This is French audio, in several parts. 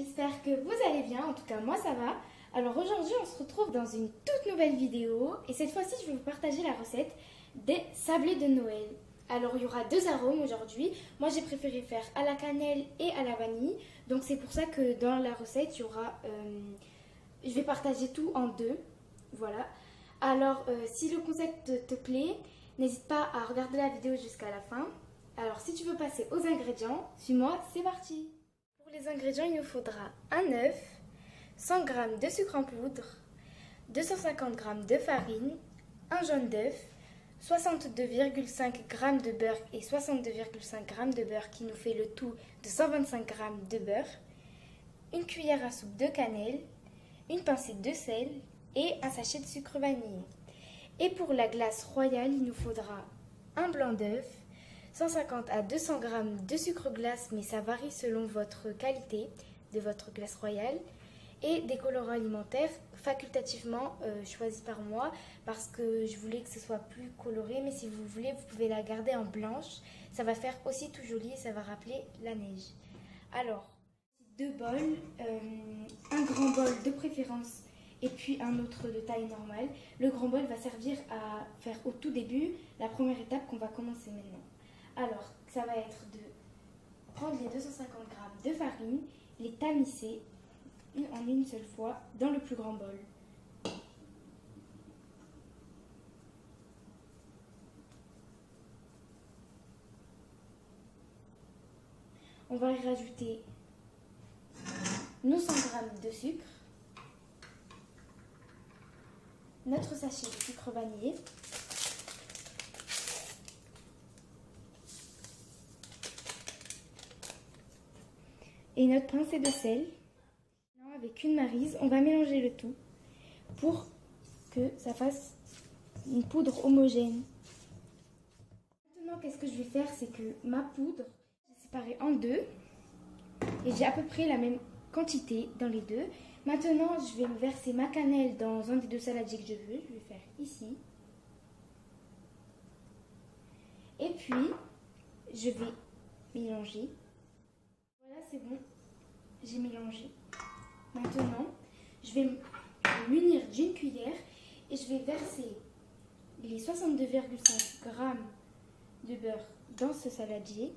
j'espère que vous allez bien, en tout cas moi ça va. Alors aujourd'hui on se retrouve dans une toute nouvelle vidéo et cette fois-ci je vais vous partager la recette des sablés de Noël. Alors il y aura deux arômes aujourd'hui, moi j'ai préféré faire à la cannelle et à la vanille, donc c'est pour ça que dans la recette il y aura, je vais partager tout en deux, voilà. Alors si le concept te plaît, n'hésite pas à regarder la vidéo jusqu'à la fin. Alors si tu veux passer aux ingrédients, suis-moi, c'est parti. Pour les ingrédients, il nous faudra un œuf, 100 g de sucre en poudre, 250 g de farine, un jaune d'œuf, 62,5 g de beurre et 62,5 g de beurre qui nous fait le tout de 125 g de beurre, une cuillère à soupe de cannelle, une pincée de sel et un sachet de sucre vanillé. Et pour la glace royale, il nous faudra un blanc d'œuf, 150 à 200 g de sucre glace, mais ça varie selon votre qualité de votre glace royale, et des colorants alimentaires facultativement choisis par moi parce que je voulais que ce soit plus coloré, mais si vous voulez, vous pouvez la garder en blanche. Ça va faire aussi tout joli et ça va rappeler la neige. Alors, deux bols, un grand bol de préférence et puis un autre de taille normale. Le grand bol va servir à faire au tout début la première étape qu'on va commencer maintenant. Alors, ça va être de prendre les 250 g de farine, les tamiser en une seule fois dans le plus grand bol. On va y rajouter nos 100 g de sucre, notre sachet de sucre vanillé, et notre pincée de sel. Avec une maryse, on va mélanger le tout pour que ça fasse une poudre homogène. Maintenant, qu'est-ce que je vais faire, c'est que ma poudre, j'ai séparé en deux et j'ai à peu près la même quantité dans les deux. Maintenant, je vais verser ma cannelle dans un des deux saladiers que je veux. Je vais faire ici. Et puis, je vais mélanger. Voilà, c'est bon. J'ai mélangé. Maintenant, je vais me munir d'une cuillère et je vais verser les 62,5 g de beurre dans ce saladier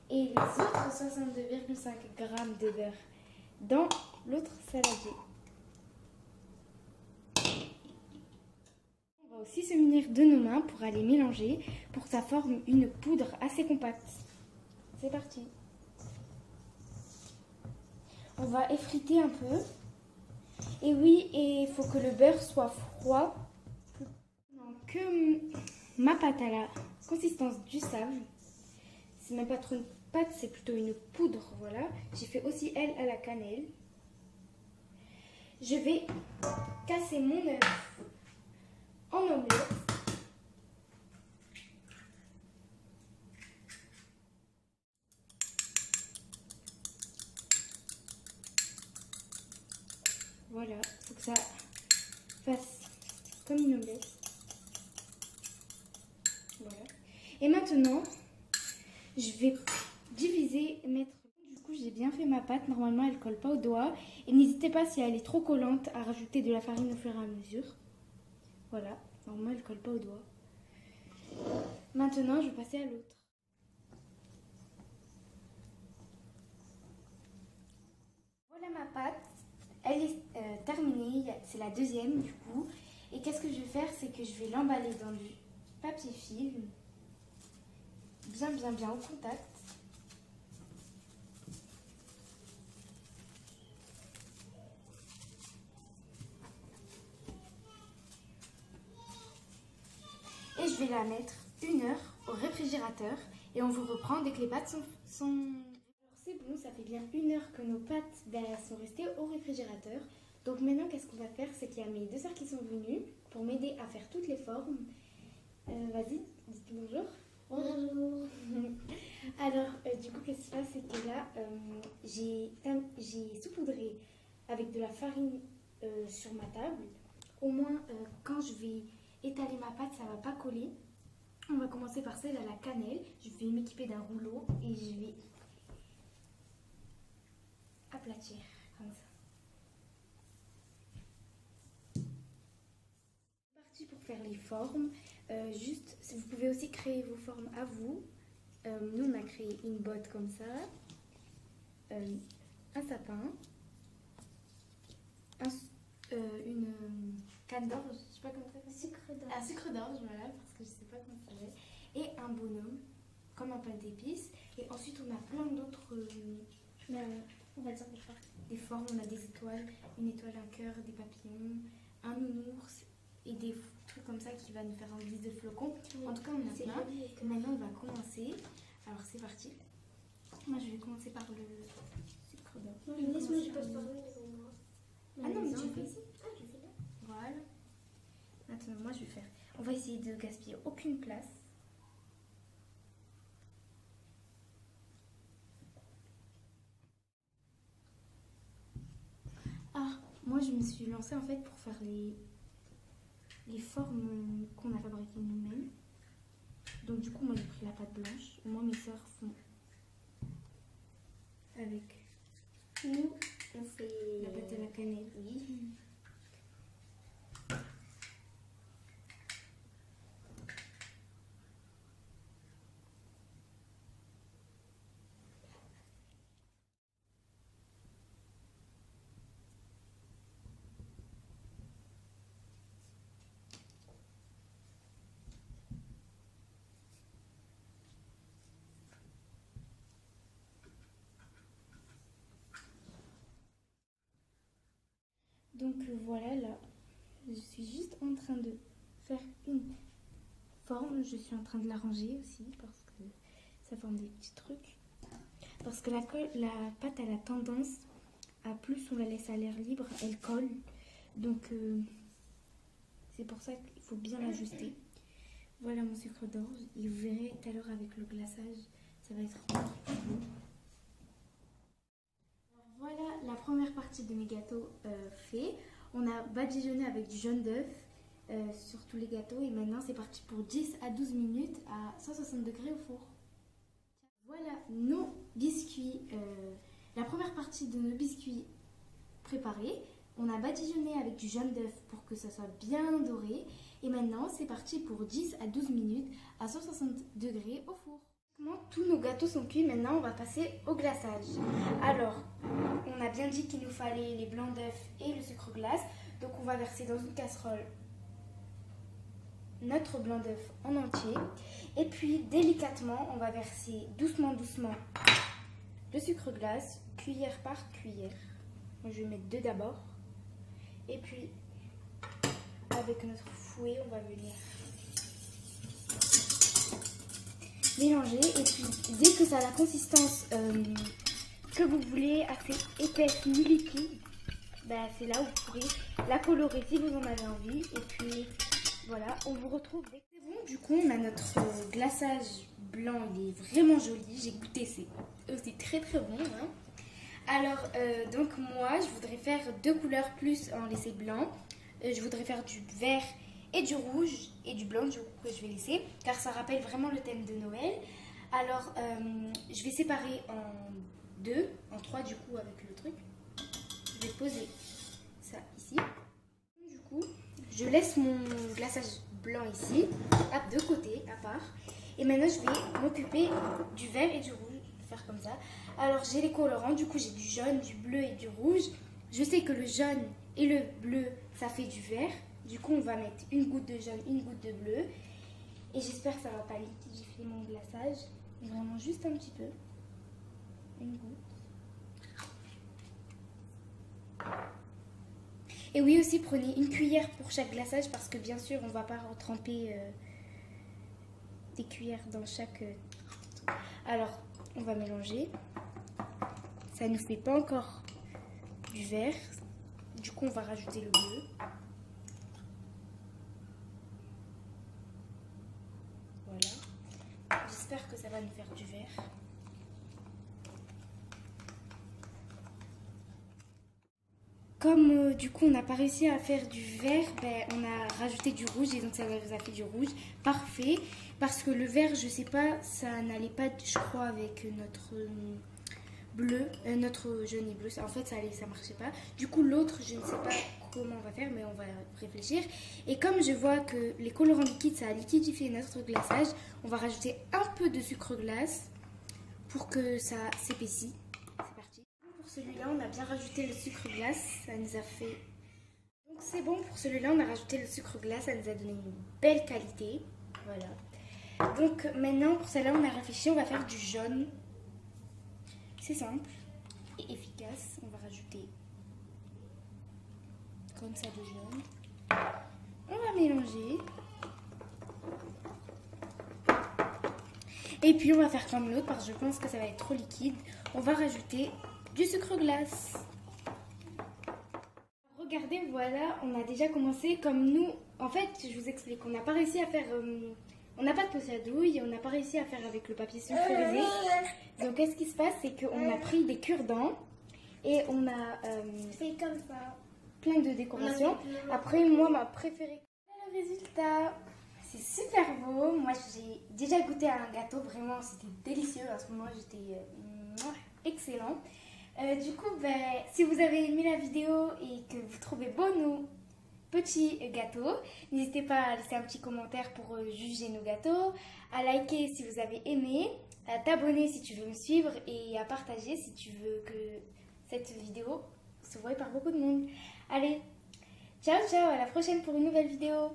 et les autres 62,5 g de beurre dans l'autre saladier. On va aussi se munir de nos mains pour aller mélanger pour que ça forme une poudre assez compacte. C'est parti. On va effriter un peu. Et oui, il faut que le beurre soit froid. Donc, ma pâte a la consistance du sable. C'est même pas trop une pâte, c'est plutôt une poudre. Voilà. J'ai fait aussi elle à la cannelle. Je vais casser mon œuf en omelette. Voilà, il faut que ça fasse comme une omelette. Voilà. Et maintenant, je vais diviser, mettre... Du coup, j'ai bien fait ma pâte. Normalement, elle ne colle pas au doigt. Et n'hésitez pas, si elle est trop collante, à rajouter de la farine au fur et à mesure. Voilà, normalement, elle ne colle pas au doigt. Maintenant, je vais passer à l'autre. Voilà ma pâte. Elle est terminée, c'est la deuxième du coup. Et qu'est-ce que je vais faire, c'est que je vais l'emballer dans du papier film, bien au contact. Et je vais la mettre 1 heure au réfrigérateur et on vous reprend dès que les pâtes sont... C'est bon, ça fait bien 1 heure que nos pâtes sont restées au réfrigérateur. Donc maintenant, qu'est-ce qu'on va faire, c'est qu'il y a mes deux sœurs qui sont venues pour m'aider à faire toutes les formes. Vas-y, dites bonjour. Bonjour. Alors, du coup, qu'est-ce qui se passe, c'est que là, j'ai saupoudré avec de la farine sur ma table. Au moins, quand je vais étaler ma pâte, ça ne va pas coller. On va commencer par celle à la cannelle. Je vais m'équiper d'un rouleau et je vais faire les formes. Juste, vous pouvez aussi créer vos formes à vous. Nous, on a créé une botte comme ça, un sapin, une canne d'orge, je sais pas comment ça s'appelle. Un sucre d'orge, voilà, parce que je sais pas comment ça s'appelle. Et un bonhomme, comme un pain d'épices. Et ensuite, on a plein d'autres, on va dire des formes. On a des étoiles, une étoile, un cœur, des papillons, un nounours et des trucs comme ça qui va nous faire un guise de flocons. Oui. En tout cas, on a plein. Maintenant, on va commencer. Alors, c'est parti. Moi, je vais commencer par le sucre d'orge. Laisse-moi, je passe par là. Ah non, mais tu fais ici. Ah, je fais là. Voilà. Maintenant, moi, je vais faire. On va essayer de gaspiller aucune place. Ah, moi, je me suis lancée en fait pour faire les formes qu'on a fabriquées nous-mêmes. Donc, du coup, moi, j'ai pris la pâte blanche. Moi, mes sœurs font avec. Nous, on fait la pâte à la cannelle. Oui. Donc voilà, là, je suis juste en train de faire une forme. Je suis en train de l'arranger aussi parce que ça forme des petits trucs. Parce que la pâte, elle a tendance à plus on la laisse à l'air libre, elle colle. Donc c'est pour ça qu'il faut bien l'ajuster. Voilà mon sucre d'orge. Et vous verrez tout à l'heure avec le glaçage, ça va être encore plus beau. Voilà la première partie de mes gâteaux faits. On a badigeonné avec du jaune d'œuf sur tous les gâteaux. Et maintenant, c'est parti pour 10 à 12 minutes à 160 degrés au four. Voilà nos biscuits. La première partie de nos biscuits préparés. On a badigeonné avec du jaune d'œuf pour que ça soit bien doré. Et maintenant, c'est parti pour 10 à 12 minutes à 160 degrés au four. Tous nos gâteaux sont cuits, maintenant on va passer au glaçage. Alors, on a bien dit qu'il nous fallait les blancs d'œufs et le sucre glace. Donc on va verser dans une casserole notre blanc d'œuf en entier. Et puis délicatement, on va verser doucement le sucre glace, cuillère par cuillère. Moi je vais mettre 2 d'abord. Et puis avec notre fouet, on va venir mélanger, et puis dès que ça a la consistance que vous voulez, assez épaisse ni liquide, ben, c'est là où vous pourrez la colorer si vous en avez envie. Et puis voilà, on vous retrouve dès que c'est bon. Du coup, on a notre glaçage blanc, il est vraiment joli. J'ai goûté, c'est très très bon. Hein. Alors, donc moi, je voudrais faire 2 couleurs plus en laisser blanc. Je voudrais faire du vert et du rouge et du blanc du coup que je vais laisser, car ça rappelle vraiment le thème de Noël. Alors je vais séparer en 2, en 3 du coup avec le truc. Je vais poser ça ici. Du coup, je laisse mon glaçage blanc ici, de côté, à part. Et maintenant je vais m'occuper du vert et du rouge, faire comme ça. Alors j'ai les colorants, du coup j'ai du jaune, du bleu et du rouge. Je sais que le jaune et le bleu, ça fait du vert. Du coup, on va mettre une goutte de jaune, une goutte de bleu. Et j'espère que ça va pas liquidifier mon glaçage. Mais vraiment juste un petit peu. Une goutte. Et oui, aussi, prenez une cuillère pour chaque glaçage. Parce que bien sûr, on ne va pas tremper des cuillères dans chaque... Alors, on va mélanger. Ça ne nous fait pas encore du vert. Du coup, on va rajouter le bleu. Voilà. J'espère que ça va nous faire du vert. Comme du coup on n'a pas réussi à faire du vert, ben, on a rajouté du rouge et donc ça nous a fait du rouge. Parfait. Parce que le vert, je sais pas, ça n'allait pas, je crois, avec notre bleu, notre jaune et bleu. En fait, ça marchait pas. Du coup, l'autre, je ne sais pas comment on va faire, mais on va réfléchir. Et comme je vois que les colorants liquides, ça a liquidifié notre glaçage, on va rajouter un peu de sucre glace pour que ça s'épaissit. C'est parti. Pour celui-là, on a bien rajouté le sucre glace. Ça nous a fait... Donc c'est bon, pour celui-là, on a rajouté le sucre glace. Ça nous a donné une belle qualité. Voilà. Donc maintenant, pour celle-là, on a réfléchi. On va faire du jaune. C'est simple et efficace. On va rajouter comme ça du jaune. On va mélanger. Et puis on va faire comme l'autre parce que je pense que ça va être trop liquide. On va rajouter du sucre glace. Regardez, voilà, on a déjà commencé comme nous. En fait, je vous explique, on n'a pas réussi à faire... on n'a pas de poche à douille, on n'a pas réussi à faire avec le papier sulfurisé. Donc qu'est-ce qui se passe, c'est qu'on a pris des cure-dents et on a fait comme ça. Plein de décorations. Après, moi, ma préférée. Le résultat, c'est super beau. Moi, j'ai déjà goûté à un gâteau, vraiment, c'était délicieux. À ce moment, j'étais excellent. Du coup, si vous avez aimé la vidéo et que vous trouvez beau nos petits gâteaux, n'hésitez pas à laisser un petit commentaire pour juger nos gâteaux, à liker si vous avez aimé, à t'abonner si tu veux me suivre et à partager si tu veux que cette vidéo se voie par beaucoup de monde. Allez, ciao ciao, à la prochaine pour une nouvelle vidéo.